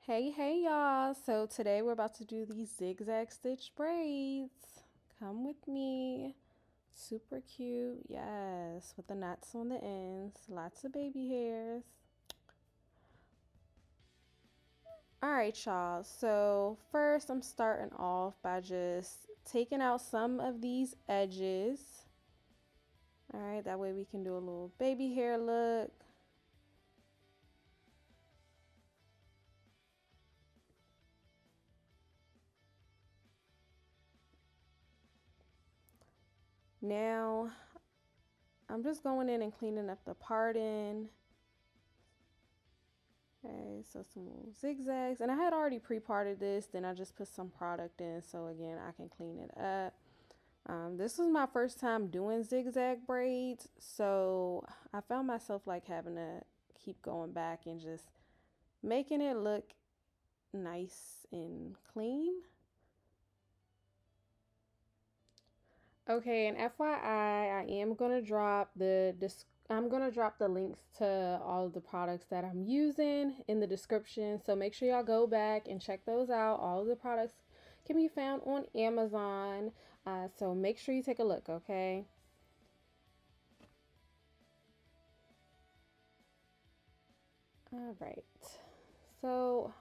Hey y'all. So today we're about to do these zigzag stitch braids. Come with me. Super cute. Yes, with the knots on the ends. Lots of baby hairs. All right, y'all. So first I'm starting off by just taking out some of these edges. All right, that way we can do a little baby hair look. Now I'm just going in and cleaning up the parting. Okay, so some little zigzags. And I had already pre-parted this, then I just put some product in so again I can clean it up. This was my first time doing zigzag braids, so I found myself like having to keep going back and just making it look nice and clean. Okay, and FYI, I am gonna drop I'm gonna drop the links to all of the products that I'm using in the description. So make sure y'all go back and check those out. All of the products can be found on Amazon. So make sure you take a look, okay? All right. So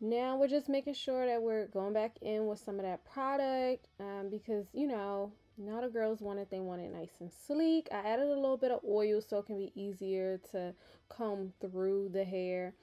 now we're just making sure that we're going back in with some of that product because, not all girls want it. They want it nice and sleek. I added a little bit of oil so it can be easier to comb through the hair.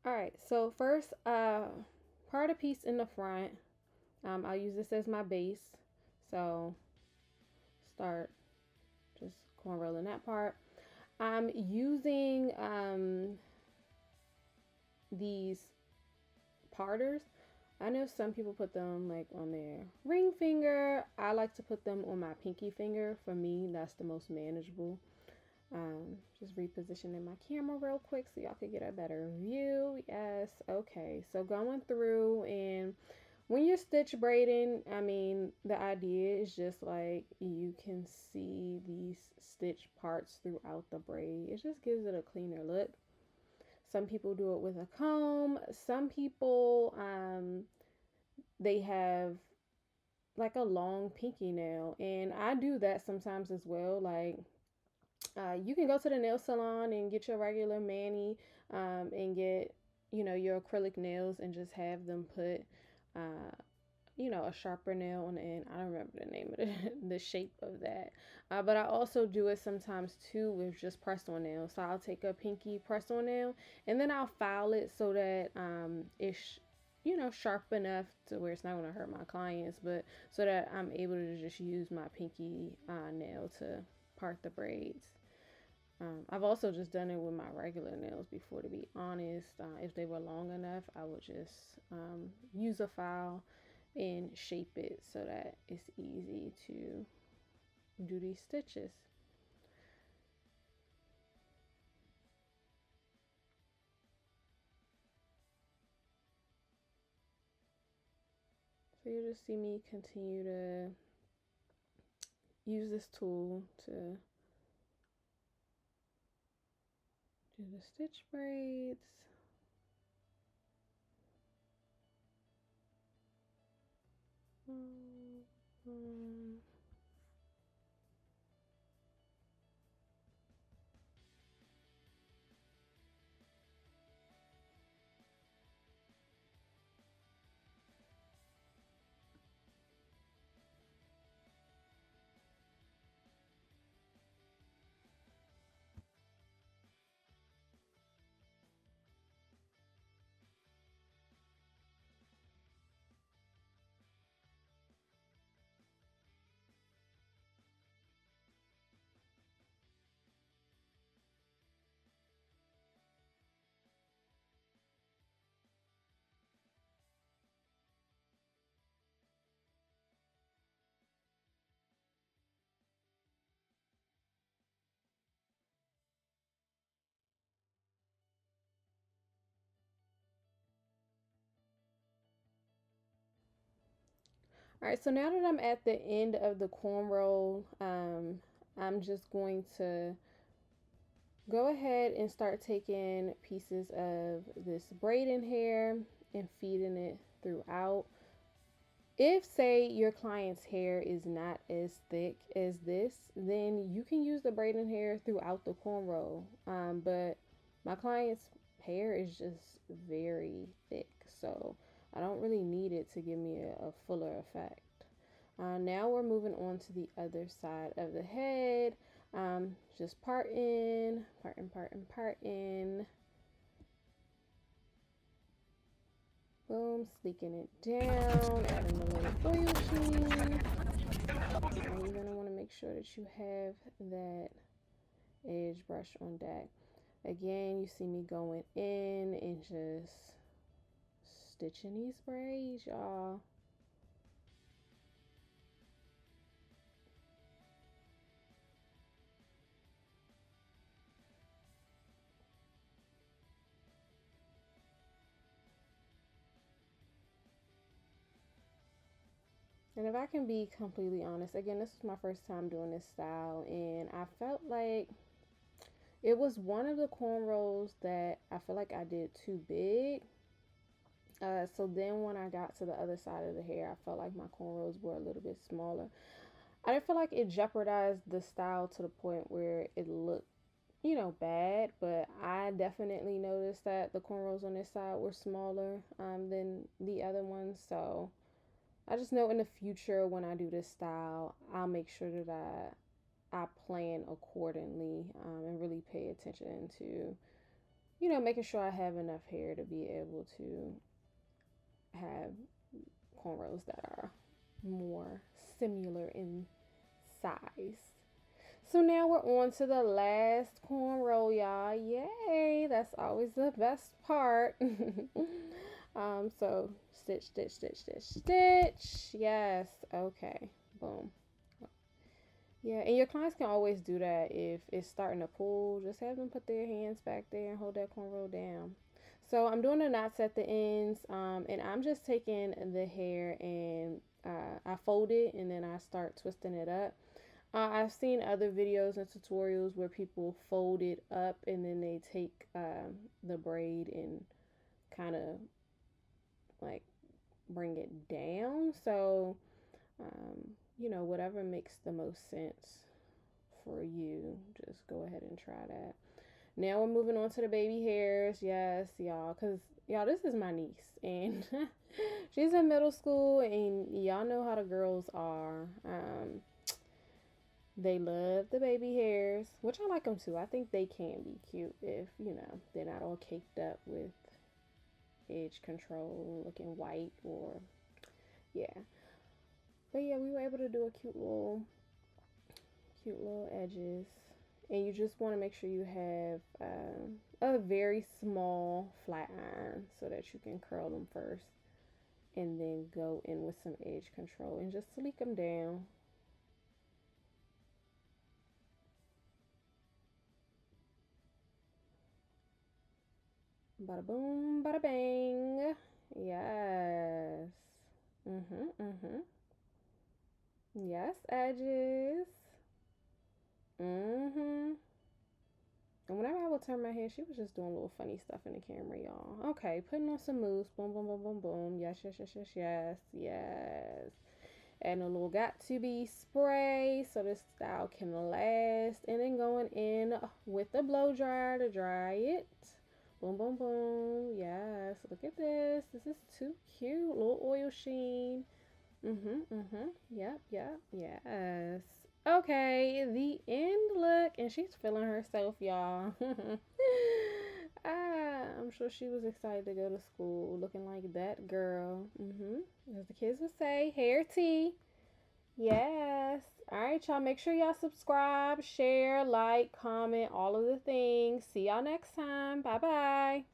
All right, so first, part a piece in the front. I'll use this as my base. So start just corn rolling that part. I'm using these parters. I know some people put them like on their ring finger. I like to put them on my pinky finger. For me, that's the most manageable. Just repositioning my camera real quick so y'all could get a better view. Yes, okay. So going through, and when you're stitch braiding, I mean, the idea is just like you can see these stitch parts throughout the braid. It just gives it a cleaner look. Some people do it with a comb. Some people, they have like a long pinky nail, and I do that sometimes as well. Like, you can go to the nail salon and get your regular mani, and get, your acrylic nails and just have them put, a sharper nail on the end. I don't remember the name of the shape of that. But I also do it sometimes too with just press on nails. So I'll take a pinky press on nail and then I'll file it so that it's sharp enough to where it's not going to hurt my clients, but so that I'm able to just use my pinky nail to part the braids. I've also just done it with my regular nails before, to be honest. If they were long enough, I would just use a file and shape it so that it's easy to do these stitches. So you'll just see me continue to use this tool to do the stitch braids. Um, All right, so now that I'm at the end of the cornrow, I'm just going to go ahead and start taking pieces of this braiding hair and feeding it throughout. If, say, your client's hair is not as thick as this, then you can use the braiding hair throughout the cornrow. But my client's hair is just very thick, so I don't really need it to give me a fuller effect. Now we're moving on to the other side of the head. Just parting. Boom, sleeking it down, adding a little oil sheen. Now you're gonna want to make sure that you have that edge brush on deck. Again, you see me going in and just stitching these braids, y'all. And if I can be completely honest, again, this was my first time doing this style, and I felt like it was one of the cornrows that I feel like I did too big. So then when I got to the other side of the hair, I felt like my cornrows were a little bit smaller. I didn't feel like it jeopardized the style to the point where it looked, bad, but I definitely noticed that the cornrows on this side were smaller than the other ones. So I just know in the future when I do this style, I'll make sure that I plan accordingly and really pay attention to, making sure I have enough hair to be able to have cornrows that are more similar in size. So now we're on to the last cornrow, y'all. Yay! That's always the best part. So stitch. Yes. Okay. Boom. Yeah, and your clients can always do that if it's starting to pull. Just have them put their hands back there and hold that cornrow down. So I'm doing the knots at the ends, and I'm just taking the hair and I fold it and then I start twisting it up. I've seen other videos and tutorials where people fold it up and then they take the braid and kind of like bring it down. So, whatever makes the most sense for you, just go ahead and try that. Now we're moving on to the baby hairs. Yes, y'all, because y'all, this is my niece and she's in middle school, and y'all know how the girls are. They love the baby hairs, which I like them too. I think they can be cute if, they're not all caked up with edge control looking white or, yeah. But yeah, we were able to do a cute little edges. And you just want to make sure you have a very small flat iron so that you can curl them first and then go in with some edge control and just sleek them down. Bada boom, bada bang. Yes. Mhm. Yes, edges. Mhm. And whenever I would turn my head, she was just doing little funny stuff in the camera, y'all. Okay, putting on some mousse. Boom, boom, boom, boom, boom. Yes. And a little got to be spray so this style can last. And then going in with the blow dryer to dry it. Boom, boom, boom. Yes, look at this. This is too cute. Little oil sheen. Yep. Yes. Okay, the end look. And she's feeling herself, y'all. I'm sure she was excited to go to school looking like that girl. As the kids would say, hair tea. Yes. All right, y'all. Make sure y'all subscribe, share, like, comment, all of the things. See y'all next time. Bye bye.